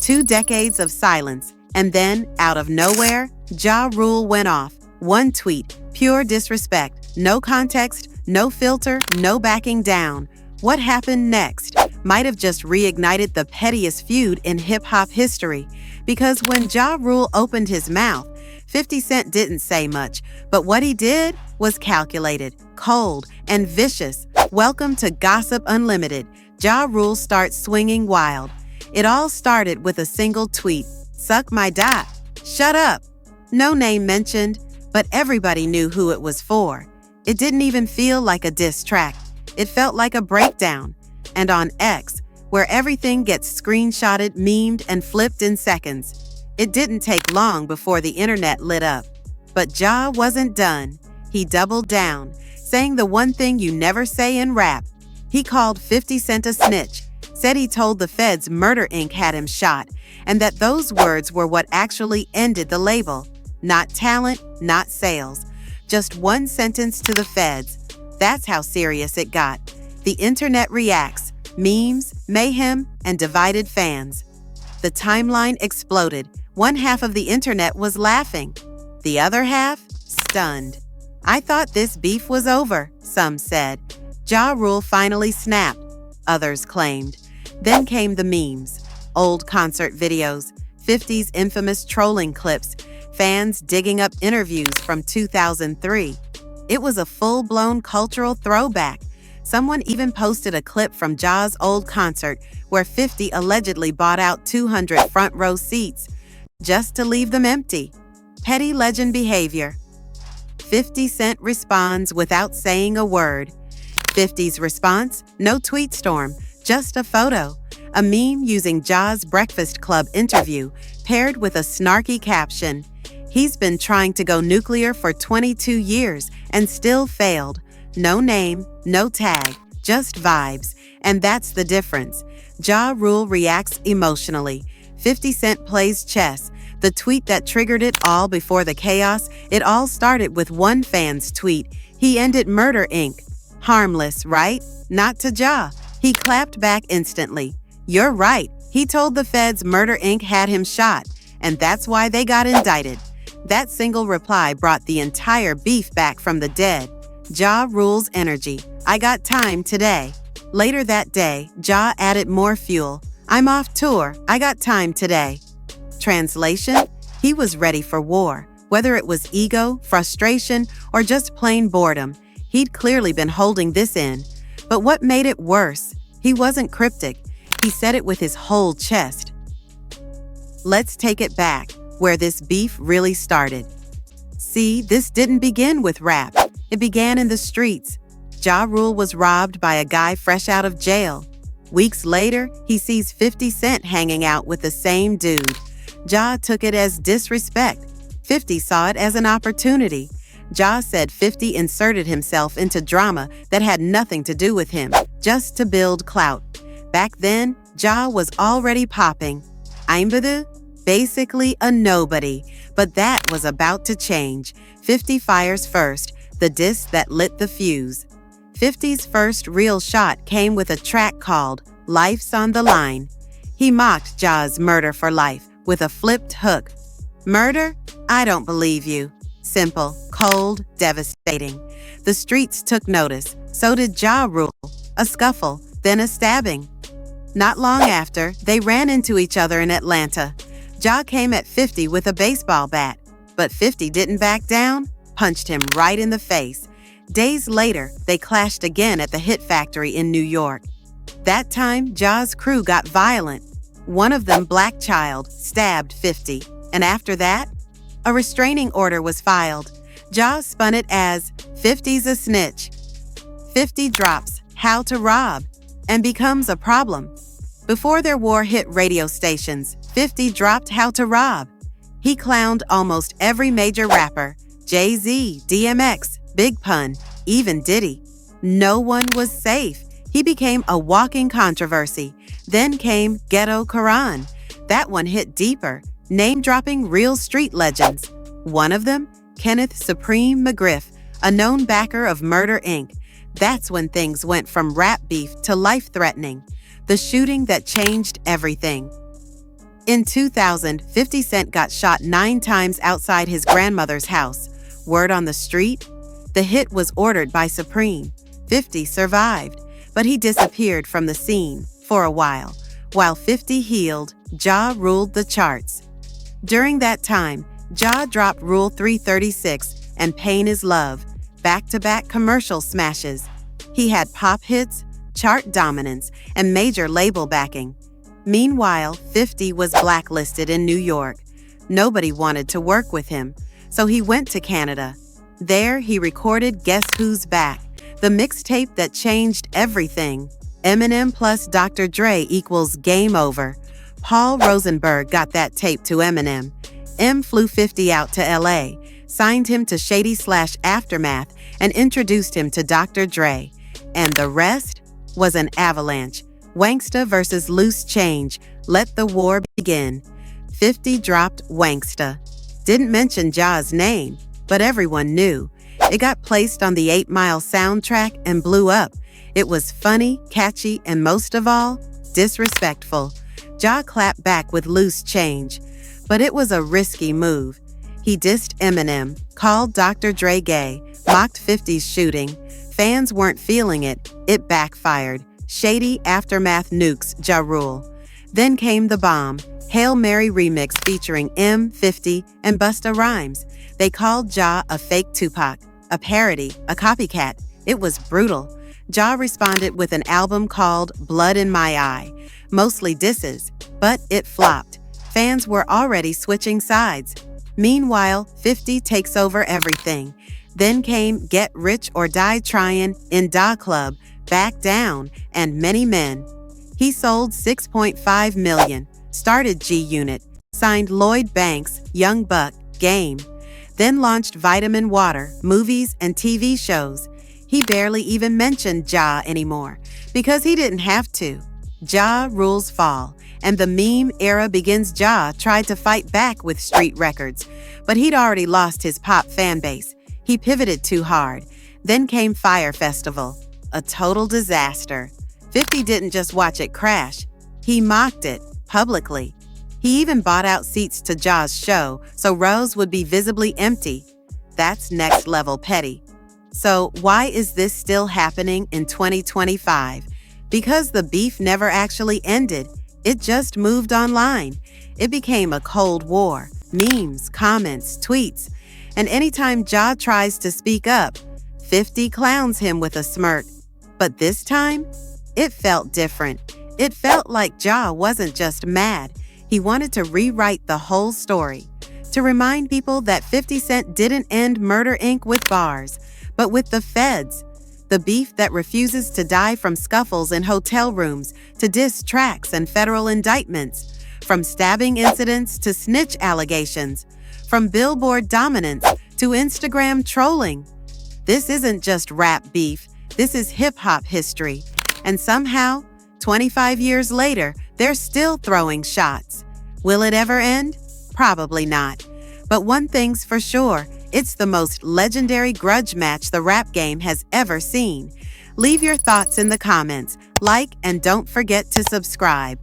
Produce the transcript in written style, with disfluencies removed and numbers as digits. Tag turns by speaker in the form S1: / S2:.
S1: 2 decades of silence, and then, out of nowhere, Ja Rule went off. One tweet, pure disrespect, no context, no filter, no backing down. What happened next might have just reignited the pettiest feud in hip-hop history, because when Ja Rule opened his mouth, 50 Cent didn't say much, but what he did was calculated, cold, and vicious. Welcome to Gossip Unlimited. Ja Rule starts swinging wild. It all started with a single tweet, "Suck my dot." Shut up. No name mentioned, but everybody knew who it was for. It didn't even feel like a diss track. It felt like a breakdown. And on X, where everything gets screenshotted, memed, and flipped in seconds, it didn't take long before the internet lit up. But Ja wasn't done. He doubled down, saying the one thing you never say in rap. He called 50 Cent a snitch, said he told the feds Murder Inc. had him shot, and that those words were what actually ended the label. Not talent, not sales. Just one sentence to the feds. That's how serious it got. The internet reacts, memes, mayhem, and divided fans. The timeline exploded. One half of the internet was laughing. The other half, stunned. I thought this beef was over, some said. Ja Rule finally snapped, others claimed. Then came the memes. Old concert videos, 50's infamous trolling clips, fans digging up interviews from 2003. It was a full-blown cultural throwback. Someone even posted a clip from Ja's old concert where 50 allegedly bought out 200 front-row seats just to leave them empty. Petty legend behavior. 50 Cent responds without saying a word. 50's response? No tweet storm, just a photo. A meme using Ja's Breakfast Club interview paired with a snarky caption. He's been trying to go nuclear for 22 years and still failed. No name, no tag, just vibes. And that's the difference. Ja Rule reacts emotionally. 50 Cent plays chess. The tweet that triggered it all before the chaos, it all started with one fan's tweet. He ended Murder Inc. Harmless, right? Not to Ja. He clapped back instantly. You're right. He told the feds Murder Inc. had him shot, and that's why they got indicted. That single reply brought the entire beef back from the dead. Ja Rule's energy. I got time today. Later that day, Ja added more fuel. I'm off tour. I got time today. Translation? He was ready for war. Whether it was ego, frustration, or just plain boredom, he'd clearly been holding this in. But what made it worse? He wasn't cryptic. He said it with his whole chest. Let's take it back, where this beef really started. See, this didn't begin with rap. It began in the streets. Ja Rule was robbed by a guy fresh out of jail. Weeks later, he sees 50 Cent hanging out with the same dude. Ja took it as disrespect. 50 saw it as an opportunity. Ja said 50 inserted himself into drama that had nothing to do with him, just to build clout. Back then, Ja was already popping. Aimbadu? Basically a nobody. But that was about to change. 50 fires first, the diss that lit the fuse. 50's first real shot came with a track called Life's on the Line. He mocked Ja's Murder for Life with a flipped hook. Murder? I don't believe you. Simple, cold, devastating. The streets took notice. So did Ja Rule. A scuffle, then a stabbing. Not long after, they ran into each other in Atlanta. Ja came at 50 with a baseball bat, but 50 didn't back down, punched him right in the face. Days later, they clashed again at the Hit Factory in New York. That time, Ja's crew got violent. One of them, Black Child, stabbed 50. And after that, a restraining order was filed. Ja spun it as 50's a snitch. 50 drops How to Rob and becomes a problem. Before their war hit radio stations, 50 dropped How to Rob. He clowned almost every major rapper, Jay-Z, DMX, Big Pun, even Diddy. No one was safe. He became a walking controversy. Then came Ghetto Quran. That one hit deeper, name-dropping real street legends. One of them, Kenneth Supreme McGriff, a known backer of Murder Inc. That's when things went from rap beef to life-threatening. The shooting that changed everything. In 2000, 50 Cent got shot 9 times outside his grandmother's house. Word on the street? The hit was ordered by Supreme. 50 survived, but he disappeared from the scene for a while. While 50 healed, Ja ruled the charts. During that time, Ja dropped Rule 336 and Pain is Love, back-to-back commercial smashes. He had pop hits, chart dominance, and major label backing. Meanwhile, 50 was blacklisted in New York. Nobody wanted to work with him, so he went to Canada. There, he recorded Guess Who's Back, the mixtape that changed everything. Eminem plus Dr. Dre equals Game Over. Paul Rosenberg got that tape to Eminem. M flew 50 out to LA, signed him to Shady/Aftermath, and introduced him to Dr. Dre. And the rest was an avalanche. Wanksta versus Loose Change. Let the war begin. 50 dropped Wanksta. Didn't mention Ja's name, but everyone knew. It got placed on the 8 Mile soundtrack and blew up. It was funny, catchy, and most of all, disrespectful. Ja clapped back with Loose Change, but it was a risky move. He dissed Eminem, called Dr. Dre gay, mocked 50's shooting. Fans weren't feeling it. It backfired. Shady Aftermath nukes Ja Rule. Then came the bomb, Hail Mary remix featuring M, 50, and Busta Rhymes. They called Ja a fake Tupac, a parody, a copycat. It was brutal. Ja responded with an album called Blood in My Eye, mostly disses, but it flopped. Fans were already switching sides. Meanwhile, 50 takes over everything. Then came Get Rich or Die Tryin', In Da Club, Back Down, and Many Men. He sold 6.5 million, started G-Unit, signed Lloyd Banks, Young Buck, Game, then launched Vitamin Water, movies and TV shows. He barely even mentioned Ja anymore, because he didn't have to. Ja Rule's fall, and the meme era begins. Ja tried to fight back with street records, but he'd already lost his pop fanbase. He pivoted too hard. Then came Fyre Festival, a total disaster. 50 didn't just watch it crash. He mocked it, publicly. He even bought out seats to Ja's show, so rows would be visibly empty. That's next level petty. So why is this still happening in 2025? Because the beef never actually ended. It just moved online. It became a Cold War. Memes, comments, tweets. And anytime Ja tries to speak up, 50 clowns him with a smirk. But this time, it felt different. It felt like Ja wasn't just mad. He wanted to rewrite the whole story. To remind people that 50 Cent didn't end Murder Inc. with bars, but with the feds. The beef that refuses to die from scuffles in hotel rooms to diss tracks and federal indictments. From stabbing incidents to snitch allegations. From Billboard dominance to Instagram trolling. This isn't just rap beef. This is hip-hop history. And somehow, 25 years later, they're still throwing shots. Will it ever end? Probably not. But one thing's for sure, it's the most legendary grudge match the rap game has ever seen. Leave your thoughts in the comments, like, and don't forget to subscribe.